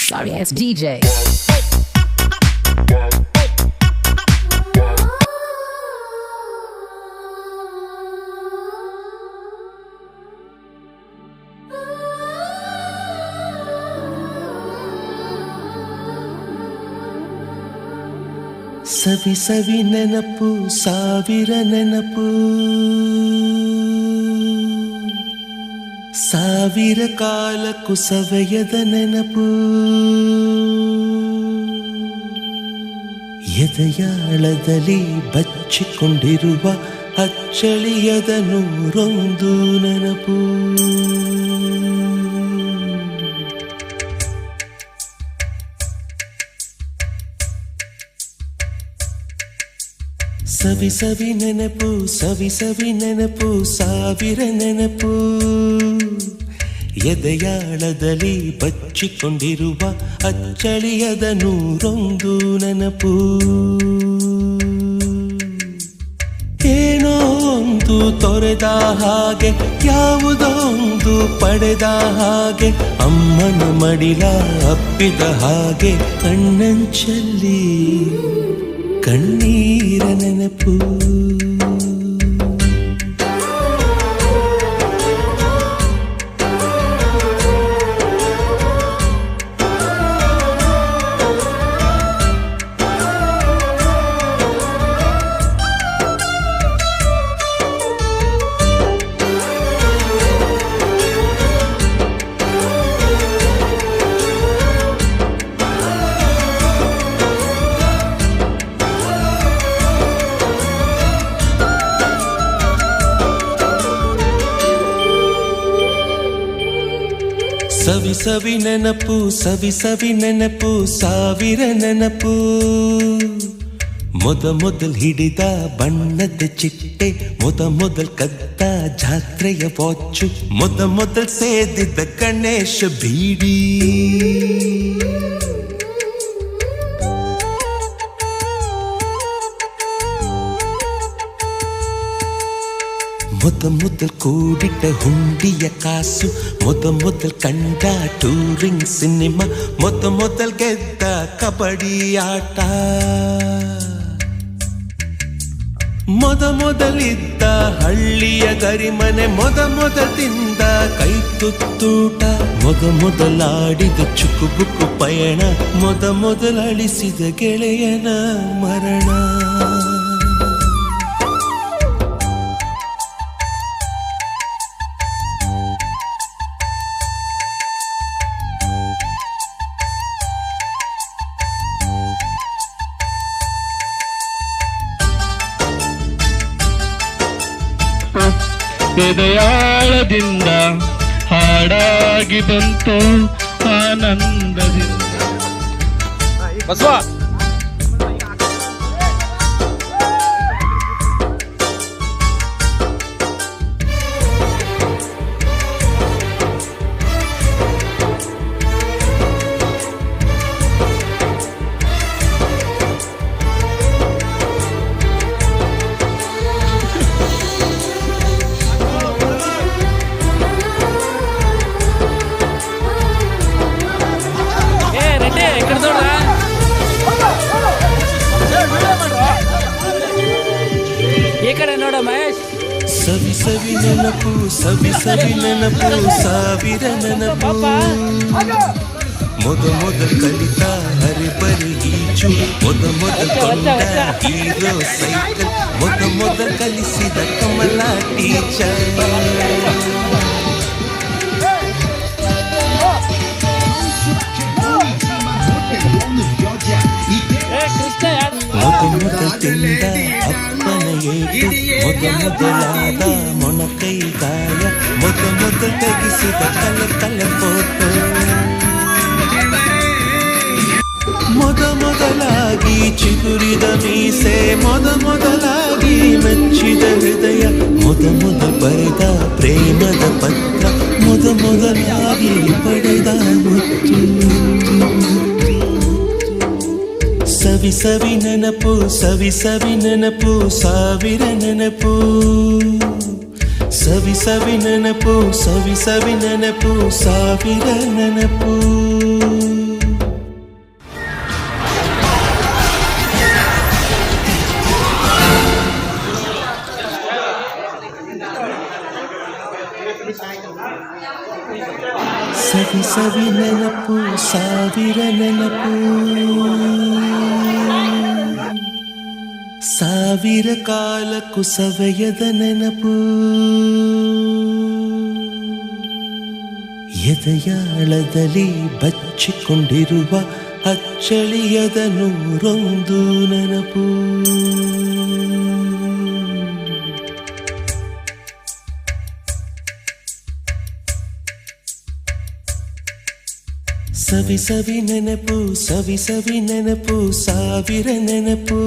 Sorry ass DJ. ಸವಿ ಸವಿ ನೆನಪು ಸಾವಿರ ನೆನಪು ಸಾವಿರ ಕಾಲಕ್ಕೂ ಸವೆಯದ ನೆನಪು ಎದೆಯಾಳದಲ್ಲಿ ಬಚ್ಚಿಕೊಂಡಿರುವ ಅಚ್ಚಳಿಯದ ನೂರೊಂದು ನೆನಪು ಸವಿ ಸವಿ ನೆನಪು ಸವಿ ಸವಿ ನೆನಪು ಸಾವಿರ ನೆನಪು ಎದೆಯಾಳದಲ್ಲಿ ಬಚ್ಚಿಕೊಂಡಿರುವ ಅಚ್ಚಳಿಯದ ನೂರೊಂದು ನೆನಪು ಏನೋ ಒಂದು ತೊರೆದ ಹಾಗೆ ಯಾವುದೋ ಒಂದು ಪಡೆದ ಹಾಗೆ ಅಮ್ಮನ ಮಡಿಲ ಅಪ್ಪಿದ ಹಾಗೆ ಕಣ್ಣಂಚಲ್ಲಿ ಕಣ್ಣೀರ ನೆನಪು ಸವಿ ಸವಿ ನೆನಪು ಸವಿ ಸವಿ ನೆನಪು ಸಾವಿರ ನೆನಪು ಮೊದಲ್ ಹಿಡಿದ ಬಣ್ಣದ ಚಿಟ್ಟೆ ಮೊದಲ್ ಕದ್ದ ಜಾತ್ರೆಯ ವಾಚು ಮೊದಲ್ ಸೇದಿದ್ದ ಗಣೇಶ ಬೀಡಿ ಮೊದಲ್ ಕೂಡಿಟ್ಟ ಹುಂಡಿಯ ಕಾಸು ಮೊದಲ್ ಕಂಡ ಟೂರಿಂಗ್ ಸಿನಿಮಾ ಮೊದಲ್ ಗೆದ್ದ ಕಬಡ್ಡಿ ಆಟ ಮೊದಲಿದ್ದ ಹಳ್ಳಿಯ ಗರಿಮನೆ ಮೊದಲ್ ತಿಂದ ಕೈ ತುತ್ತೂಟ ಮೊದಲಾಡಿದ ಚುಕುಬುಕು ಪಯಣ ಮೊದಲಳಿಸಿದ ಗೆಳೆಯನ ಮರಣ ಹೃದಯಾಳದಿಂದ ಹಾಡಾಗಿ ಬಂತು ಆನಂದದಿಂದ ಬಸವ ಸವಿ ಸವಿ ನೆನಪು ಸವಿ ಸವಿ ನೆನಪು ಸಾವಿರ ನೆನಪು ಮೊದಲ್ ಕಲಿತ ಹರಿಬರಿ ಈಚು ಮೊದಲ್ ಕೊಂಡ ಹೀರೋ ಸೈಕಲ್ ಮೊದಲ್ ಕಲಿಸಿದ ಕಮಲ ಟೀಚರ್ ಮೊದಲ್ ತಿಂದ ಅಪ್ಪನ ಏಟು ಮೊದಲಾದ ಮೊಣಕೈ ಗಾಯ ಮೊದಲ್ ತೆಗೆಸಿದ ಕಲೆ ಫೋಟೋ ಮೊದಲಾಗಿ ಚಿಗುರಿದ ಮೀಸೆ ಮೊದಲಾಗಿ ಮೆಚ್ಚಿದ ಹೃದಯ ಮೊದಲು ಬರೆದ ಪ್ರೇಮದ ಪತ್ರ ಮೊದಲಾಗಿ ಪಡೆದ ಮುತ್ತು ಸವಿ ಸವಿ ನೆನಪು ಸವಿ ಸವಿ ನೆನಪು ಸಾವಿರ ನೆನಪು ಸವಿ ಸವಿ ನೆನಪು ಸವಿ ಸವಿ ನೆನಪು ಸಾವಿರ ನೆನಪು ಸವಿ ಸವಿ ನೆನಪು ಸಾವಿರ ನೆನಪು ಸಾವಿರ ಕಾಲಕ್ಕೂ ಸವೆಯದ ನೆನಪು ಎದೆಯಾಳದಲ್ಲಿ ಬಚ್ಚಿಕೊಂಡಿರುವ ಅಚ್ಚಳಿಯದ ನೂರೊಂದು ನೆನಪು ಸವಿ ಸವಿ ನೆನಪು ಸವಿ ಸವಿ ನೆನಪು ಸಾವಿರ ನೆನಪು